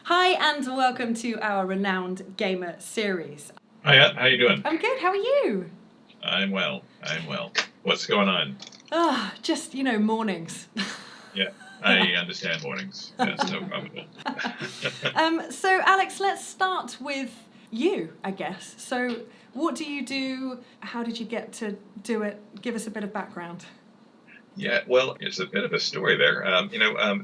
Hi and welcome to our Renowned Gamer series. Hiya, how you doing? I'm good, how are you? I'm well. What's going on? Just, mornings. Yeah, I understand mornings. That's no problem at all. So Alex, let's start with you, I guess. So what do you do? How did you get to do it? Give us a bit of background. Yeah, well, it's a bit of a story there.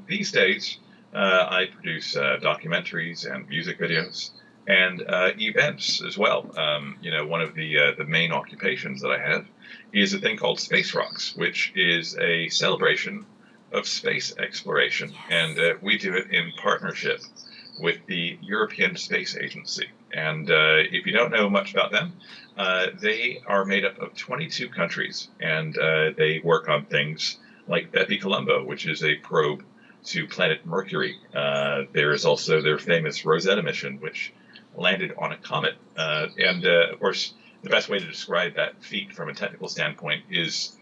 These days I produce documentaries and music videos and events as well. One of the main occupations that I have is a thing called Space Rocks, which is a celebration of space exploration, Yes. and we do it in partnership with the European Space Agency. And if you don't know much about them, they are made up of 22 countries, and they work on things like Bepi Colombo, which is a probe to planet Mercury. There is also their famous Rosetta mission, which landed on a comet. Of course, the best way to describe that feat from a technical standpoint is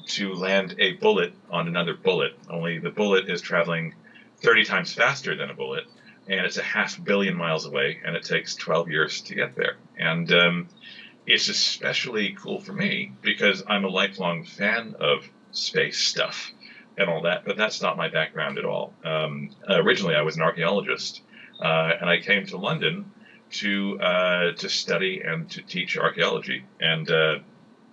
to land a bullet on another bullet, only the bullet is traveling 30 times faster than a bullet, and it's 500 million miles away, and it takes 12 years to get there. And it's especially cool for me because I'm a lifelong fan of space stuff and all that, but that's not my background at all. Originally, I was an archaeologist, and I came to London to study and to teach archaeology. And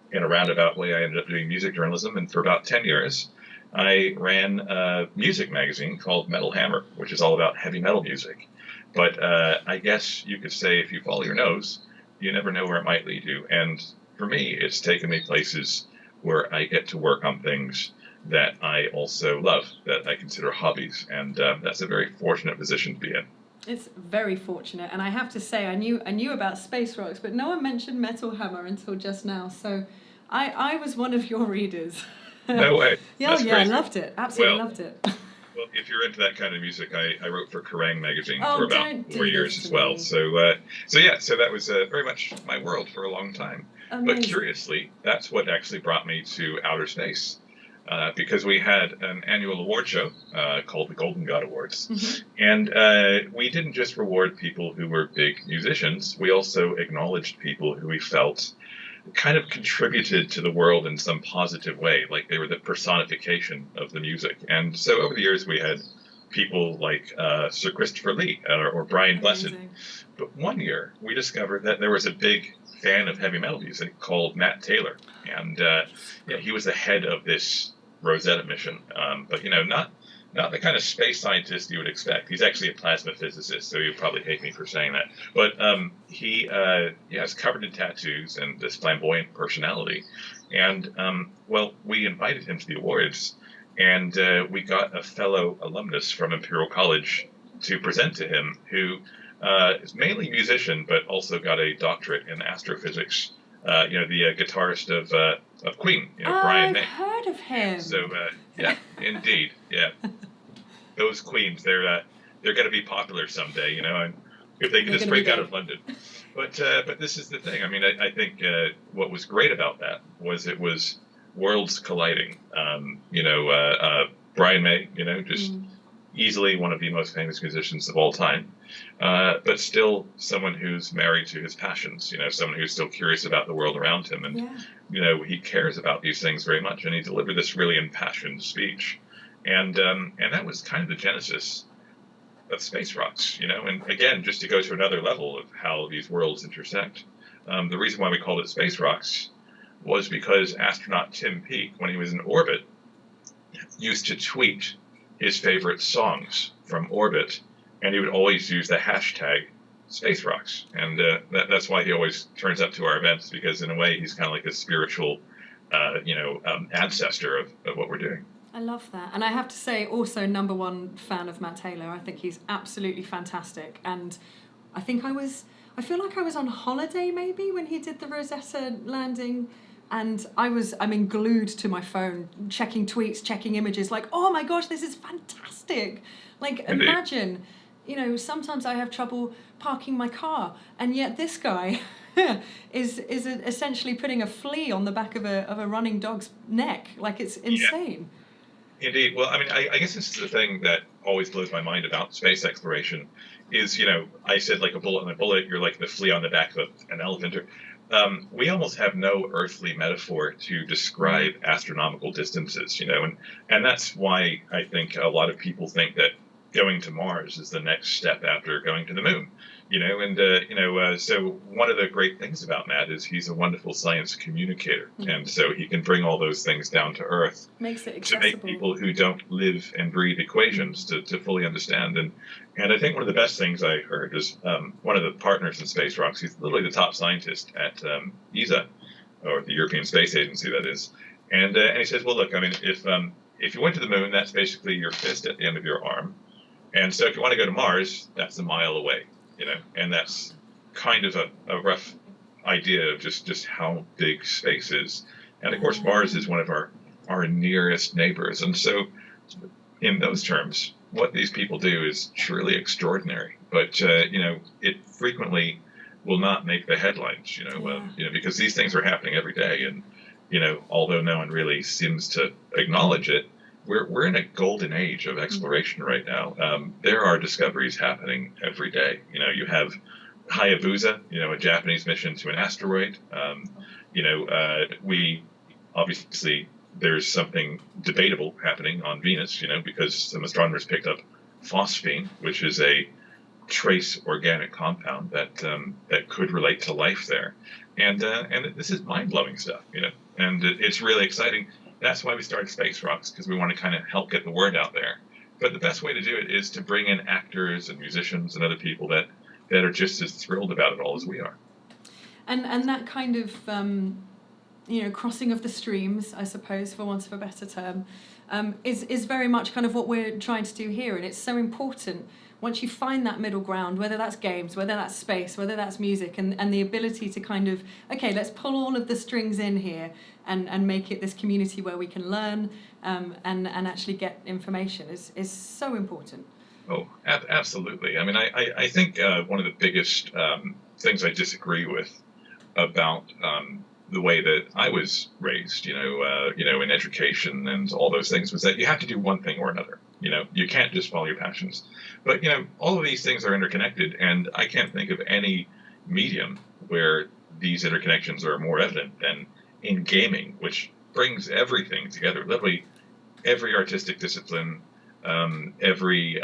in a roundabout way, I ended up doing music journalism, and for about 10 years, I ran a music magazine called Metal Hammer, which is all about heavy metal music. But I guess you could say if you follow your nose, you never know where it might lead you. And for me, it's taken me places where I get to work on things that I also love, that I consider hobbies. And that's a very fortunate position to be in. It's very fortunate, and I have to say I knew about Space Rocks, but no one mentioned Metal Hammer until just now, so I was one of your readers. No way. Yeah, That's I crazy. loved it. Absolutely loved it. Well, if you're into that kind of music, I wrote for Kerrang! Magazine Oh, for about don't do 4 years this as to well. me. So that was very much my world for a long time. But Amazing. curiously, that's what actually brought me to outer space. Because we had an annual award show called the Golden God Awards. Mm-hmm. And we didn't just reward people who were big musicians, we also acknowledged people who we felt kind of contributed to the world in some positive way, like they were the personification of the music. And so over the years, we had people like Sir Christopher Lee or Brian Blessed. Amazing. But one year, we discovered that there was a big fan of heavy metal music called Matt Taylor. And he was the head of this Rosetta mission, but not the kind of space scientist you would expect. He's actually a plasma physicist, so he'd probably hate me for saying that. But he is covered in tattoos and this flamboyant personality. And we invited him to the awards, and we got a fellow alumnus from Imperial College to present to him, who is mainly a musician, but also got a doctorate in astrophysics. The guitarist of Queen, Brian May. I've heard of him. So, indeed, yeah. Those Queens, they're going to be popular someday, and if they can just break out of London. But this is the thing. I mean, I think what was great about that was it was worlds colliding. Brian May, just easily one of the most famous musicians of all time, but still someone who's married to his passions, someone who's still curious about the world around him. And, he cares about these things very much. And he delivered this really impassioned speech. And that was kind of the genesis of Space Rocks, and again, just to go to another level of how these worlds intersect. The reason why we called it Space Rocks was because astronaut Tim Peake, when he was in orbit, used to tweet his favorite songs from orbit, and he would always use the hashtag Space Rocks. And that's why he always turns up to our events, because in a way he's kind of like a spiritual, ancestor of what we're doing. I love that. And I have to say, also number one fan of Matt Taylor. I think he's absolutely fantastic. And I feel like I was on holiday maybe when he did the Rosetta landing. And I'm glued to my phone, checking tweets, checking images, like, oh my gosh, this is fantastic. Like, Indeed. imagine, sometimes I have trouble parking my car, and yet this guy is essentially putting a flea on the back of a running dog's neck. Like, it's insane. Indeed. Well, I mean, I guess this is the thing that always blows my mind about space exploration is, I said like a bullet on a bullet, you're like the flea on the back of an elephant. We almost have no earthly metaphor to describe astronomical distances, and that's why I think a lot of people think that going to Mars is the next step after going to the moon, so one of the great things about Matt is he's a wonderful science communicator, and so he can bring all those things down to earth, makes it to accessible, make people who don't live and breathe equations to fully understand. And I think one of the best things I heard is one of the partners in Space Rocks, he's literally the top scientist at ESA, or the European Space Agency, that is. And he says, well, look, I mean, if you went to the moon, that's basically your fist at the end of your arm. And so if you want to go to Mars, that's a mile away, and that's kind of a rough idea of just how big space is. And of course, Mars is one of our nearest neighbors. And so in those terms, what these people do is truly extraordinary. But, it frequently will not make the headlines, because these things are happening every day. And, although no one really seems to acknowledge it, we're in a golden age of exploration right now. There are discoveries happening every day. You have Hayabusa, a Japanese mission to an asteroid. We obviously, there's something debatable happening on Venus, because some astronomers picked up phosphine, which is a trace organic compound that could relate to life there. And this is mind-blowing stuff, and it's really exciting. That's why we started Space Rocks, because we want to kind of help get the word out there. But the best way to do it is to bring in actors and musicians and other people that are just as thrilled about it all as we are. And that kind of, crossing of the streams, I suppose, for want of a better term, is very much kind of what we're trying to do here. And it's so important, once you find that middle ground, whether that's games, whether that's space, whether that's music, and the ability to kind of, okay, let's pull all of the strings in here and make it this community where we can learn and actually get information is so important. Oh, absolutely. I mean, I think one of the biggest things I disagree with about the way that I was raised, in education and all those things, was that you have to do one thing or another. You can't just follow your passions. But, all of these things are interconnected, and I can't think of any medium where these interconnections are more evident than in gaming, which brings everything together, literally every artistic discipline, every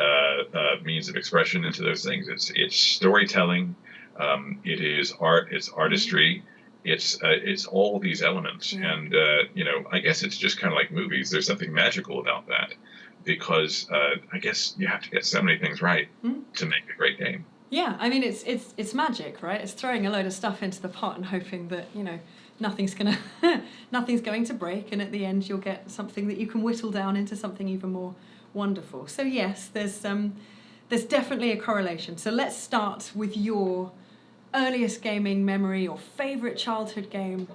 means of expression into those things. It's storytelling, it is art, it's artistry, it's all these elements. And, I guess it's just kind of like movies. There's something magical about that, because I guess you have to get so many things right to make a great game. Yeah, I mean, it's magic, right? It's throwing a load of stuff into the pot and hoping that, nothing's going to break, and at the end you'll get something that you can whittle down into something even more wonderful. So yes, there's definitely a correlation. So let's start with your earliest gaming memory, your favorite childhood game.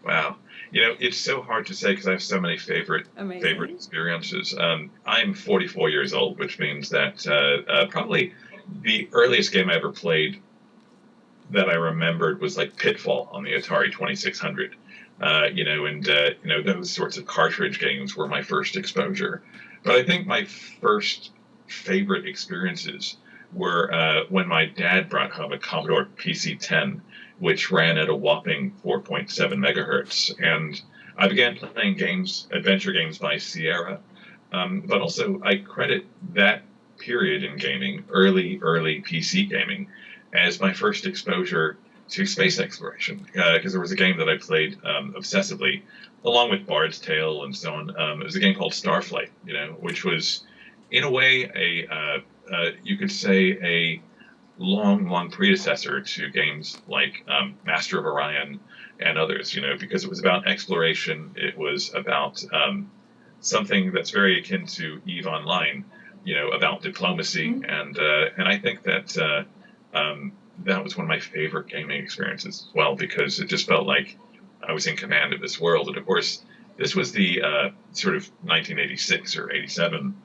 Wow. It's so hard to say because I have so many favorite experiences. I'm 44 years old, which means that probably the earliest game I ever played that I remembered was like Pitfall on the Atari 2600. Those sorts of cartridge games were my first exposure. But I think my first favorite experiences were when my dad brought home a Commodore PC-10, which ran at a whopping 4.7 megahertz. And I began playing games, adventure games by Sierra. But also I credit that period in gaming, early PC gaming, as my first exposure to space exploration. Because there was a game that I played obsessively, along with Bard's Tale and so on. It was a game called Starflight, which was, in a way, you could say a long predecessor to games like Master of Orion and others, because it was about exploration. It was about something that's very akin to EVE Online, about diplomacy. And I think that that was one of my favorite gaming experiences as well, because it just felt like I was in command of this world. And of course, this was the sort of 1986 or 87,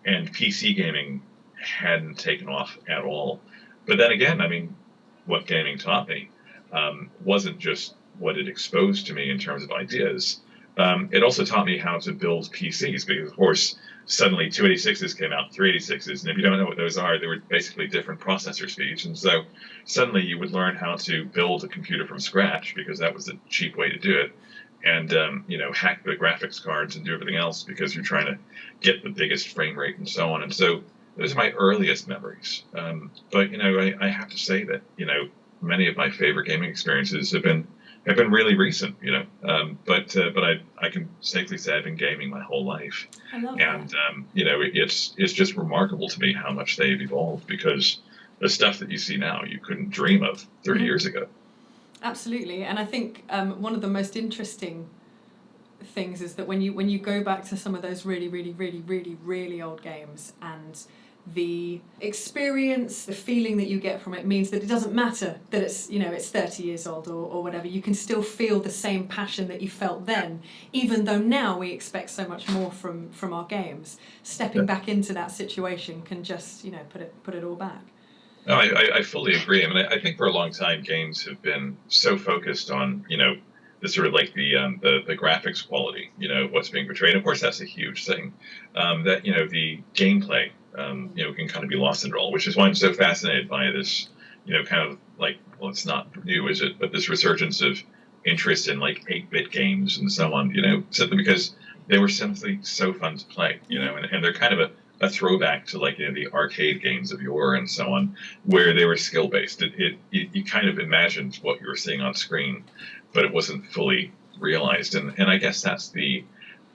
and PC gaming hadn't taken off at all. But then again, I mean, what gaming taught me wasn't just what it exposed to me in terms of ideas, It also taught me how to build PCs because, of course, suddenly 286s came out, 386s, and if you don't know what those are, they were basically different processor speeds. And so suddenly you would learn how to build a computer from scratch because that was the cheap way to do it. And hack the graphics cards and do everything else because you're trying to get the biggest frame rate and so on. And so those are my earliest memories. But I have to say that many of my favorite gaming experiences have been really recent. But I can safely say I've been gaming my whole life. I love And that. it's just remarkable to me how much they've evolved because the stuff that you see now you couldn't dream of 30 years ago. Absolutely, and I think one of the most interesting things is that when you go back to some of those really, really, really, really, really old games, and the experience, the feeling that you get from it means that it doesn't matter that it's 30 years old or whatever. You can still feel the same passion that you felt then, even though now we expect so much more from our games. Stepping back into that situation can just put it all back. No, I fully agree. I mean, I think for a long time, games have been so focused on, the sort of like the graphics quality, what's being portrayed. Of course, that's a huge thing. That the gameplay, can kind of be lost in it all, which is why I'm so fascinated by this, kind of like, well, it's not new, is it? But this resurgence of interest in like 8-bit games and so on, simply because they were simply so fun to play, and they're kind of a throwback to like the arcade games of yore and so on, where they were skill based. You kind of imagined what you were seeing on screen, but it wasn't fully realized. And I guess that's the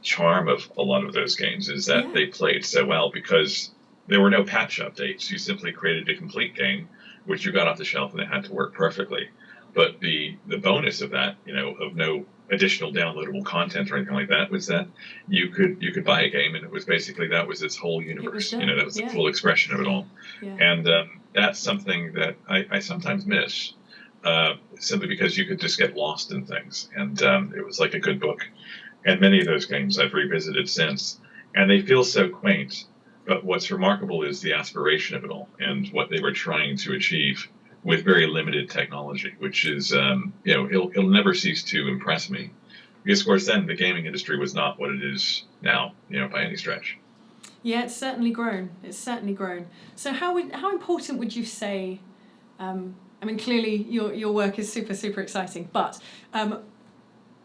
charm of a lot of those games is that they played so well because there were no patch updates. You simply created a complete game, which you got off the shelf and it had to work perfectly. But the bonus of that, of no additional downloadable content or anything like that, was that you could buy a game and it was basically that was its whole universe. That was the full expression of it all. Yeah. And that's something that I sometimes miss, simply because you could just get lost in things. And it was like a good book. And many of those games I've revisited since, and they feel so quaint. But what's remarkable is the aspiration of it all and what they were trying to achieve with very limited technology, which is, it'll never cease to impress me. Because, of course, then the gaming industry was not what it is now, by any stretch. Yeah, it's certainly grown. So how important would you say, clearly your work is super, super exciting, but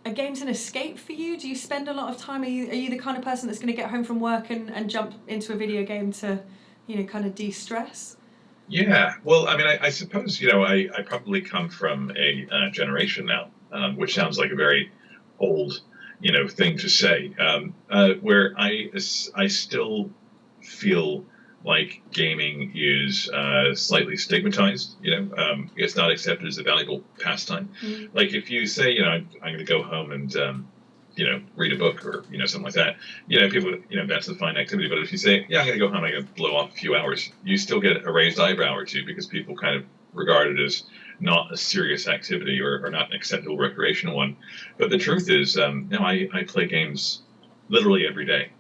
are games an escape for you? Do you spend a lot of time? Are you the kind of person that's going to get home from work and jump into a video game to, kind of de-stress? Yeah, well, I suppose, I probably come from a generation now, which sounds like a very old, thing to say, where I still feel like gaming is slightly stigmatized. It's not accepted as a valuable pastime. Mm. Like if you say, I'm going to go home and read a book or something like that, people, that's a fine activity. But if you say, I'm going to go home, I'm going to blow off a few hours, you still get a raised eyebrow or two because people kind of regard it as not a serious activity or not an acceptable recreational one. But the truth is, I play games literally every day.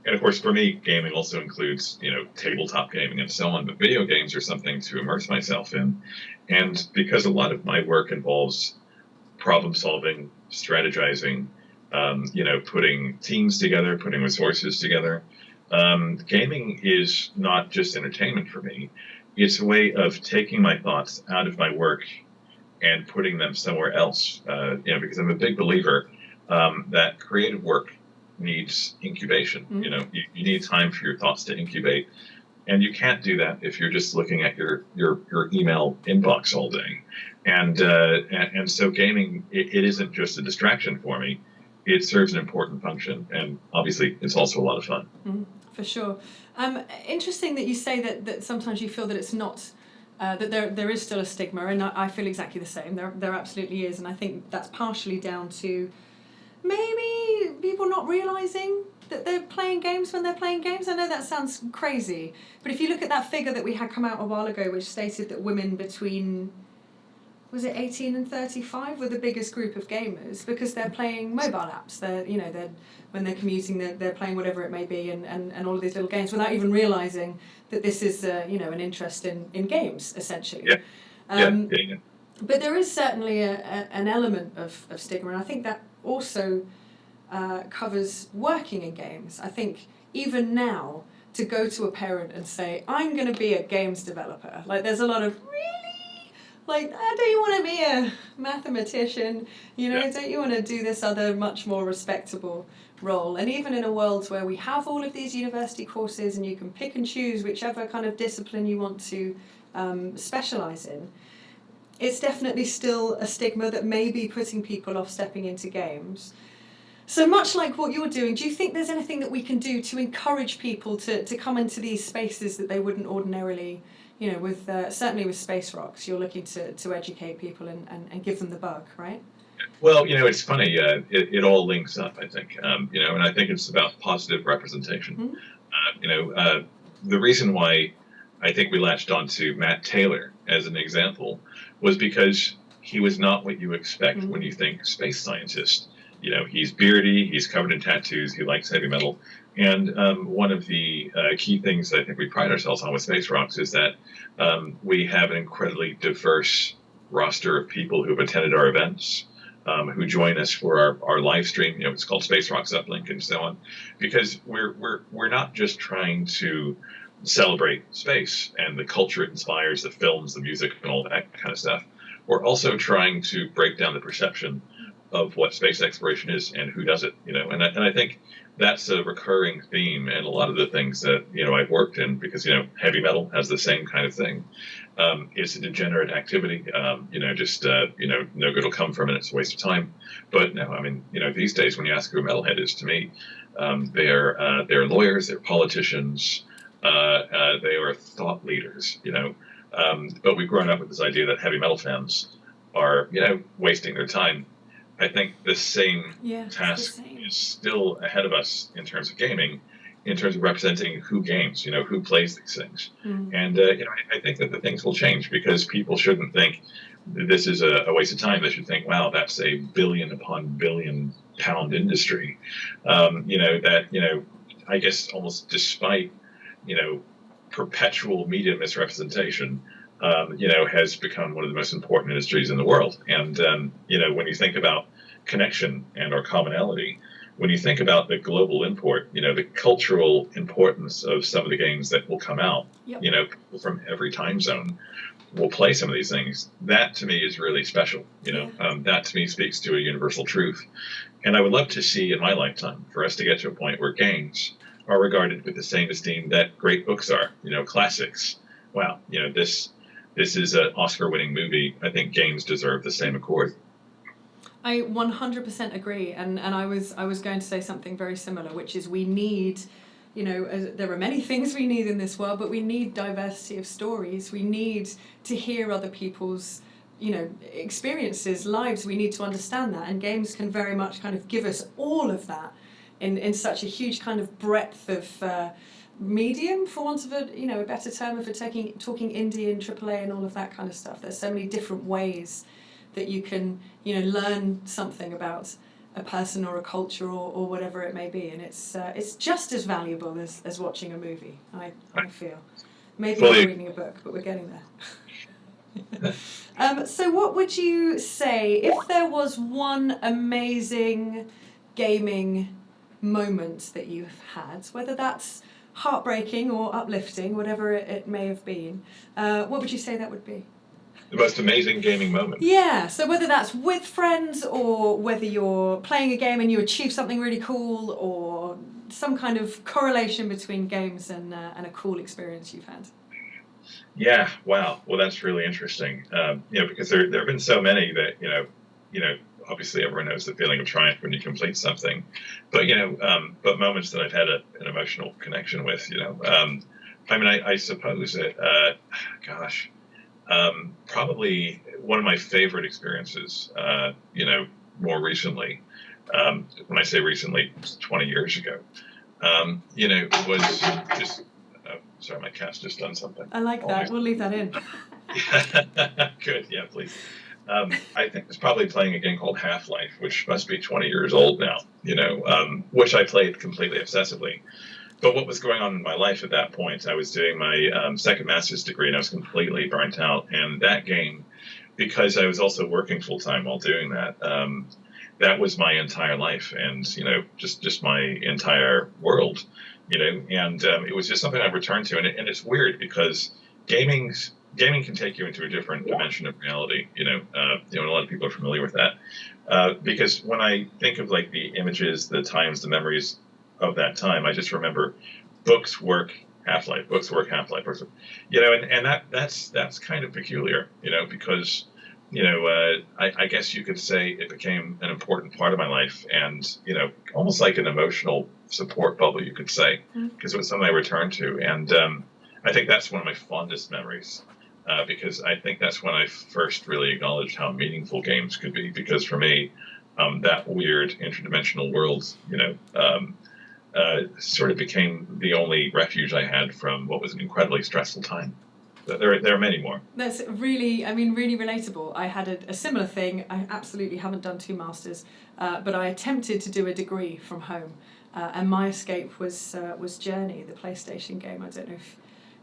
And of course, for me, gaming also includes, tabletop gaming and so on. But video games are something to immerse myself in. And because a lot of my work involves problem solving, strategizing, putting teams together, putting resources together, gaming is not just entertainment for me. It's a way of taking my thoughts out of my work and putting them somewhere else. Because I'm a big believer that creative work needs incubation. Mm. You need time for your thoughts to incubate, and you can't do that if you're just looking at your email inbox all day. And so gaming, it isn't just a distraction for me. It serves an important function, and obviously it's also a lot of fun. Mm, for sure. Interesting that you say that sometimes you feel that it's not, that there is still a stigma, and I feel exactly the same. There absolutely is, and I think that's partially down to maybe people not realising that they're playing games when they're playing games. I know that sounds crazy, but if you look at that figure that we had come out a while ago, which stated that women between, was it 18 and 35 were the biggest group of gamers because they're playing mobile apps. They're when they're commuting, they're playing whatever it may be, and all of these little games without even realising that this is an interest in games essentially. Yeah. But there is certainly an element of stigma, and I think that also covers working in games. I think even now, to go to a parent and say, I'm going to be a games developer, like there's a lot of, really? Like, don't you want to be a mathematician? You know, don't you want to do this other much more respectable role? And even in a world where we have all of these university courses and you can pick and choose whichever kind of discipline you want to specialise in, it's definitely still a stigma that may be putting people off stepping into games. So much like what you're doing, do you think there's anything that we can do to encourage people to come into these spaces that they wouldn't ordinarily, you know, with certainly with Space Rocks, you're looking to educate people and give them the bug, right? Well, you know, it's funny. It all links up, I think. You know, and I think it's about positive representation. Mm-hmm. You know, the reason why I think we latched onto Matt Taylor as an example was because he was not what you expect when you think space scientist. You know, he's beardy, he's covered in tattoos, he likes heavy metal. And one of the key things that I think we pride ourselves on with Space Rocks is that we have an incredibly diverse roster of people who've attended our events, who join us for our live stream. You know, it's called Space Rocks Uplink and so on, because we're not just trying to celebrate space and the culture it inspires, the films, the music, and all that kind of stuff. We're also trying to break down the perception of what space exploration is and who does it, you know, and I think that's a recurring theme in a lot of the things that, you know, I've worked in, because, you know, heavy metal has the same kind of thing. It's a degenerate activity, you know, just, you know, no good will come from it. It's a waste of time. But no, I mean, you know, these days when you ask who a metalhead is, to me, they're lawyers, they're politicians, they are thought leaders, you know, but we've grown up with this idea that heavy metal fans are, you know, wasting their time. I think the same task is still ahead of us in terms of gaming, in terms of representing who games, you know, who plays these things. And, you know, I think that the things will change, because people shouldn't think this is a waste of time. They should think, wow, that's a billion upon billion pound industry. You know, that, you know, I guess almost despite, you know, perpetual media misrepresentation, you know, has become one of the most important industries in the world. And, you know, when you think about connection and our commonality, when you think about the global import, you know, the cultural importance of some of the games that will come out, you know, people from every time zone will play some of these things. That to me is really special. You know, that to me speaks to a universal truth. And I would love to see in my lifetime for us to get to a point where games are regarded with the same esteem that great books are, you know, classics. Wow, you know, this is an Oscar-winning movie. I think games deserve the same accord. I 100% agree, and I was going to say something very similar, which is we need, you know, there are many things we need in this world, but we need diversity of stories. We need to hear other people's, you know, experiences, lives. We need to understand that, and games can very much kind of give us all of that in such a huge kind of breadth of medium, for want of a, you know, a better term, for talking indie and AAA and all of that kind of stuff. There's so many different ways that you can, you know, learn something about a person or a culture or whatever it may be, and it's just as valuable as watching a movie. I feel, maybe not reading a book, but we're getting there. So what would you say if there was one amazing gaming moment that you've had, whether that's heartbreaking or uplifting, whatever it may have been, what would you say that would be? The most amazing gaming moment. Yeah, so whether that's with friends, or whether you're playing a game and you achieve something really cool, or some kind of correlation between games and a cool experience you've had. Yeah, wow. Well, that's really interesting. You know, because there have been so many that, you know, obviously everyone knows the feeling of triumph when you complete something, but, you know, but moments that I've had an emotional connection with, you know, I mean, I suppose that, gosh, probably one of my favorite experiences, you know, more recently, when I say recently, 20 years ago, you know, was just, sorry, my cat's just done something. I like that. We'll leave that in. Good. Yeah, please. I think it's probably playing a game called Half-Life, which must be 20 years old now, you know, which I played completely obsessively. But what was going on in my life at that point, I was doing my second master's degree, and I was completely burnt out. And that game, because I was also working full-time while doing that, that was my entire life, and just my entire world, and it was just something I returned to, and it's weird because gaming can take you into a different dimension of reality. And a lot of people are familiar with that, because when I think of like the images, the times, the memories of that time, I just remember books work Half-Life, books work Half-Life, and that's kind of peculiar, because I guess you could say it became an important part of my life, and almost like an emotional support bubble, you could say, because it was something I returned to, and I think that's one of my fondest memories, because I think that's when I first really acknowledged how meaningful games could be, because for me, that weird interdimensional world, sort of became the only refuge I had from what was an incredibly stressful time. There are many more. That's really relatable. I had a similar thing. I absolutely haven't done 2 masters, but I attempted to do a degree from home, and my escape was Journey, the PlayStation game. I don't know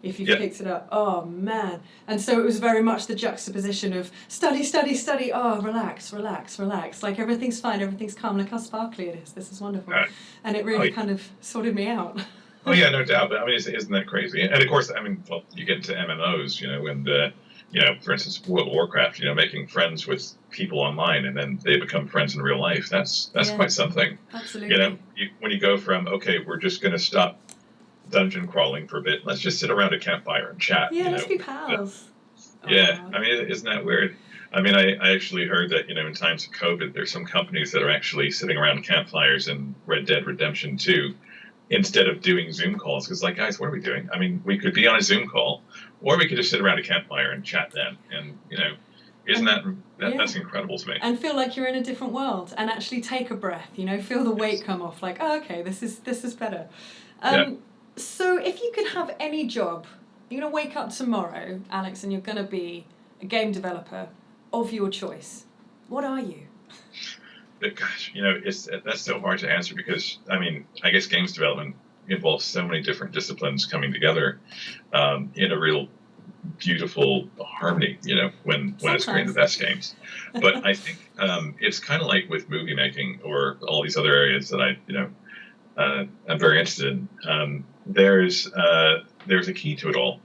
if you've picked it up. Oh man! And so it was very much the juxtaposition of study, study, study. Oh, relax, relax, relax. Like everything's fine, everything's calm. Look how sparkly it is. This is wonderful, and it really kind of sorted me out. Oh yeah, no doubt. But I mean, isn't that crazy? And of course, well, you get into MMOs, and for instance, World of Warcraft, making friends with people online, and then they become friends in real life. That's quite something. Absolutely. When you go from, okay, we're just going to stop dungeon crawling for a bit. Let's just sit around a campfire and chat. Yeah, let's be pals. Yeah, I mean, isn't that weird? I mean, I actually heard that in times of COVID, there's some companies that are actually sitting around campfires in Red Dead Redemption 2. Instead of doing Zoom calls, because guys, what are we doing? I mean, we could be on a Zoom call, or we could just sit around a campfire and chat then. And that's incredible to me. And feel like you're in a different world, and actually take a breath. Feel the weight come off. Like, oh, okay, this is better. So, if you could have any job, you're gonna wake up tomorrow, Alex, and you're gonna be a game developer of your choice. What are you? Gosh, that's so hard to answer because, I guess games development involves so many different disciplines coming together in a real beautiful harmony, when it's creating the best games. But I think it's kind of like with movie making or all these other areas that I'm very interested in. There's a key to it all,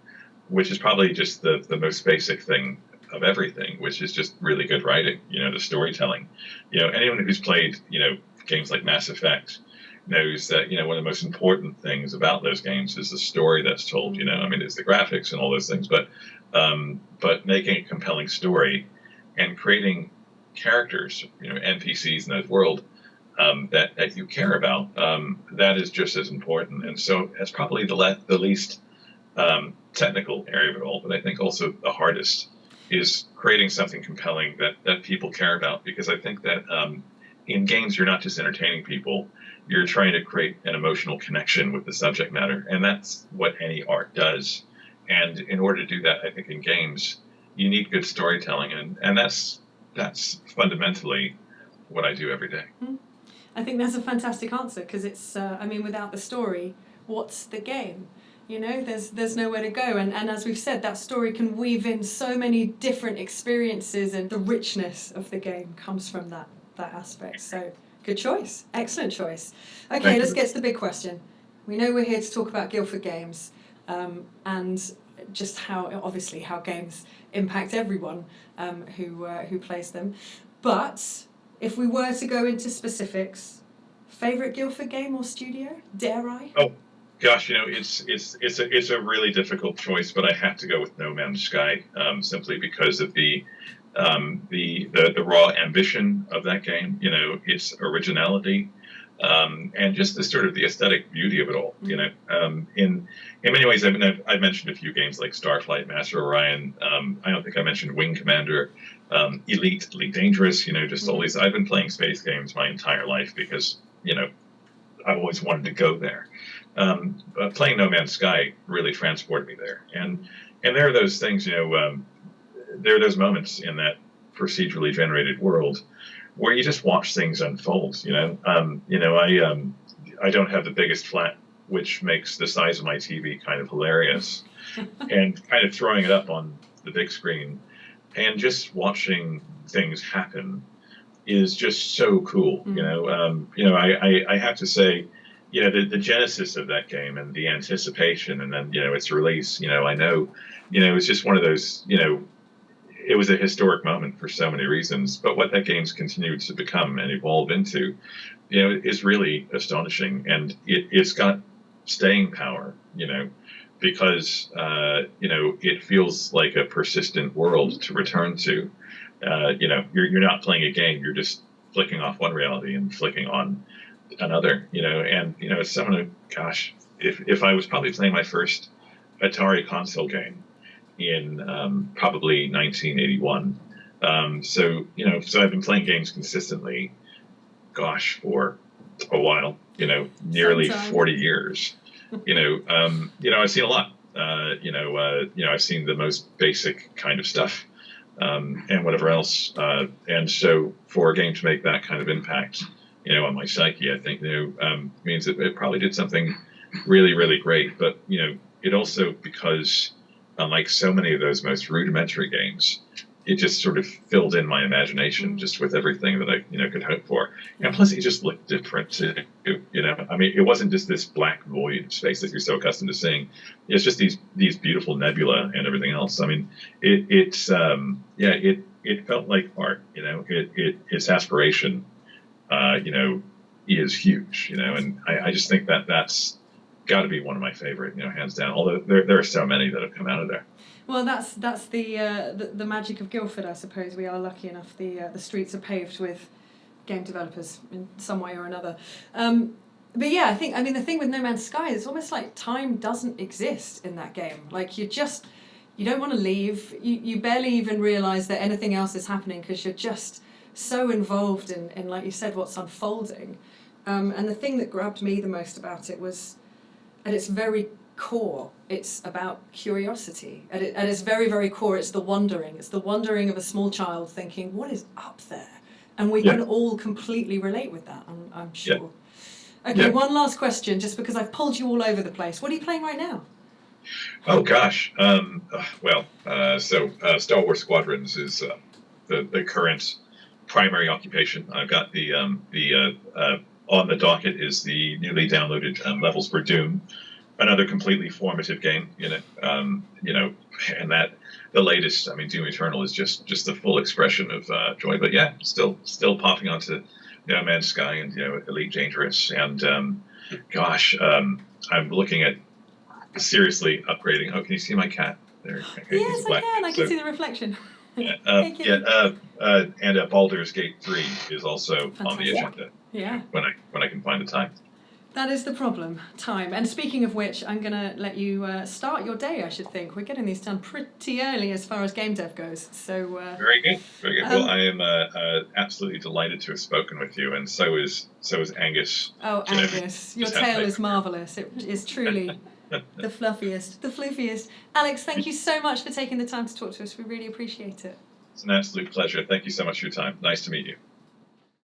which is probably just the most basic thing of everything, which is just really good writing, the storytelling. Anyone who's played, games like Mass Effect knows that, one of the most important things about those games is the story that's told, it's the graphics and all those things, but making a compelling story and creating characters, NPCs in that world, that you care about, that is just as important. And so that's probably the least technical area of it all, but I think also the hardest is creating something compelling that people care about, because I think that in games you're not just entertaining people, you're trying to create an emotional connection with the subject matter, and that's what any art does. And in order to do that, I think in games you need good storytelling, and that's fundamentally what I do every day. I think that's a fantastic answer, because it's without the story, what's the game? There's nowhere to go, and as we've said, that story can weave in so many different experiences, and the richness of the game comes from that aspect. So, good choice, excellent choice. Okay, let's get to the big question. We know we're here to talk about Guildford Games, and just how games impact everyone who plays them. But if we were to go into specifics, favorite Guildford game or studio? Dare I? Oh. Gosh, it's a really difficult choice, but I have to go with No Man's Sky, simply because of the raw ambition of that game, its originality, and just the sort of the aesthetic beauty of it all. In many ways, I've mentioned a few games like Starflight, Master Orion. I don't think I mentioned Wing Commander, Elite Dangerous. Just all these. I've been playing space games my entire life because I've always wanted to go there. But playing No Man's Sky really transported me there, and there are those things, there are those moments in that procedurally generated world where you just watch things unfold. I don't have the biggest flat, which makes the size of my TV kind of hilarious, and kind of throwing it up on the big screen and just watching things happen is just so cool. I have to say, the genesis of that game and the anticipation, and then its release. I know, it's just one of those. It was a historic moment for so many reasons. But what that game's continued to become and evolve into, is really astonishing, and it's got staying power. Because it feels like a persistent world to return to. You're not playing a game; you're just flicking off one reality and flicking on another. As someone who, gosh, if I was probably playing my first Atari console game in probably 1981, so I've been playing games consistently, gosh, for a while. Nearly 40 years. I've seen a lot. I've seen the most basic kind of stuff, and whatever else. And so, for a game to make that kind of impact, on my psyche, I think, means that it probably did something really, really great. But it also, because unlike so many of those most rudimentary games, it just sort of filled in my imagination just with everything that I could hope for. And plus, it just looked different too. It wasn't just this black void space that you're so accustomed to seeing. It's just these beautiful nebula and everything else. It felt like art. Its aspiration, is huge. And I just think that's got to be one of my favorite, hands down. Although there are so many that have come out of there. Well, that's the magic of Guildford, I suppose. We are lucky enough. The streets are paved with game developers in some way or another. But yeah, the thing with No Man's Sky is it's almost like time doesn't exist in that game. Like you don't want to leave. You barely even realise that anything else is happening because you're just so involved in, like you said, what's unfolding. And the thing that grabbed me the most about it was, at its very core, it's about curiosity. At its very, very core, it's the wondering. It's the wondering of a small child thinking, what is up there? And we can all completely relate with that, I'm sure. Yeah. Okay, one last question, just because I've pulled you all over the place. What are you playing right now? Oh, gosh. So Star Wars Squadrons is the current primary occupation. I've got the on the docket is the newly downloaded Levels for Doom. Another completely formative game, and that the latest, Doom Eternal is just the full expression of joy. But yeah, still popping onto No Man's Sky and Elite Dangerous, and I'm looking at seriously upgrading. Oh, can you see my cat there? Okay, yes, I can. I can see the reflection. And Baldur's Gate 3 is also on the agenda. Yeah. When I can find the time. That is the problem, time. And speaking of which, I'm going to let you start your day, I should think. We're getting these done pretty early as far as game dev goes. So Very good. Very good. Well, I am absolutely delighted to have spoken with you, and so is Angus. Oh, Angus, your tale is marvellous. It is truly the fluffiest, the floofiest. Alex, thank you so much for taking the time to talk to us. We really appreciate it. It's an absolute pleasure. Thank you so much for your time. Nice to meet you.